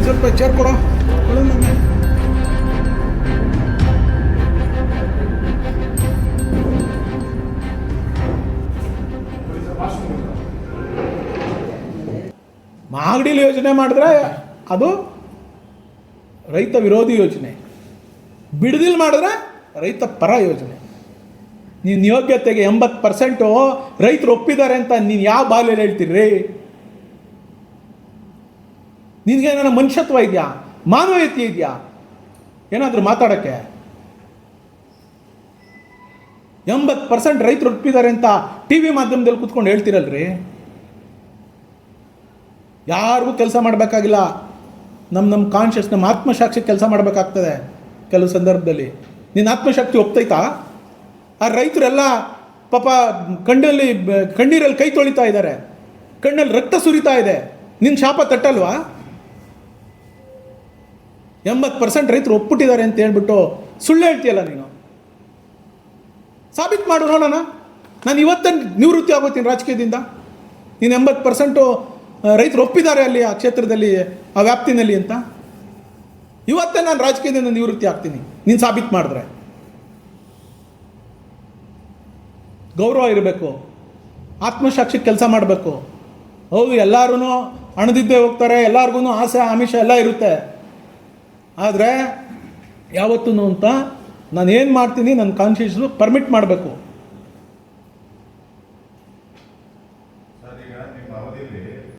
ಸ್ವಲ್ಪ ಚೇರ್ ಕೊಡೋ. ಮಾಗಡಿಲಿ ಯೋಜನೆ ಮಾಡಿದ್ರೆ ಅದು ರೈತ ವಿರೋಧಿ ಯೋಜನೆ, ಬಿಡದಿಲ್ ಮಾಡಿದ್ರೆ ರೈತ ಪರ ಯೋಜನೆ. ನೀನು ಯೋಗ್ಯತೆಗೆ 80% ರೈತರು ಒಪ್ಪಿದ್ದಾರೆ ಅಂತ ನೀನು ಯಾವ ಬಾಲ್ಯಲ್ಲಿ ಹೇಳ್ತೀರಿ? ನಿನಗೇನಾರ ಮನುಷ್ಯತ್ವ ಇದೆಯಾ? ಮಾನವೀಯತೆ ಇದೆಯಾ ಏನಾದರೂ ಮಾತಾಡೋಕ್ಕೆ? 80% ರೈತರು ಒಪ್ಪಿದ್ದಾರೆ ಅಂತ ಟಿ ವಿ ಮಾಧ್ಯಮದಲ್ಲಿ ಕೂತ್ಕೊಂಡು ಹೇಳ್ತೀರಲ್ರಿ. ಯಾರಿಗೂ ಕೆಲಸ ಮಾಡಬೇಕಾಗಿಲ್ಲ. ನಮ್ಮ ಕಾನ್ಷಿಯಸ್, ನಮ್ಮ ಆತ್ಮಸಾಕ್ಷಿ ಕೆಲಸ ಮಾಡಬೇಕಾಗ್ತದೆ ಕೆಲವು ಸಂದರ್ಭದಲ್ಲಿ. ನಿನ್ನ ಆತ್ಮಶಕ್ತಿ ಒಪ್ತೈತಾ? ಆ ರೈತರೆಲ್ಲ ಪಾಪ ಕಣ್ಣೀರಲ್ಲಿ ಕೈ ತೊಳಿತಾ ಇದ್ದಾರೆ, ಕಣ್ಣಲ್ಲಿ ರಕ್ತ ಸುರಿತಾ ಇದೆ. ನಿನ್ನ ಶಾಪ ತಟ್ಟಲ್ವಾ? 80% ರೈತರು ಒಪ್ಪಿಟ್ಟಿದ್ದಾರೆ ಅಂತ ಹೇಳ್ಬಿಟ್ಟು ಸುಳ್ಳು ಹೇಳ್ತೀಯಲ್ಲ ನೀನು. ಸಾಬೀತು ಮಾಡು ನೋಡೋಣ. ನಾನು ಇವತ್ತೇ ನಿವೃತ್ತಿ ಆಗೋತೀನಿ ರಾಜಕೀಯದಿಂದ. ನೀನು 80% ರೈತರು ಒಪ್ಪಿದ್ದಾರೆ ಅಲ್ಲಿ ಆ ಕ್ಷೇತ್ರದಲ್ಲಿ, ಆ ವ್ಯಾಪ್ತಿನಲ್ಲಿ ಅಂತ. ಇವತ್ತೇ ನಾನು ರಾಜಕೀಯದಿಂದ ನಿವೃತ್ತಿ ಆಗ್ತೀನಿ ನೀನು ಸಾಬೀತು ಮಾಡಿದ್ರೆ. ಗೌರವ ಇರಬೇಕು, ಆತ್ಮಸಾಕ್ಷಿ ಕೆಲಸ ಮಾಡಬೇಕು. ಹೌದು, ಎಲ್ಲರೂ ಹಣದಿದ್ದೇ ಹೋಗ್ತಾರೆ, ಎಲ್ಲರಿಗೂ ಆಸೆ ಆಮಿಷ ಎಲ್ಲ ಇರುತ್ತೆ. ಆದರೆ ಯಾವತ್ತೂ ಅಂತ ನಾನು ಏನು ಮಾಡ್ತೀನಿ ನನ್ನ ಕಾನ್ಷಿಯಸ್ಸು ಪರ್ಮಿಟ್ ಮಾಡಬೇಕು.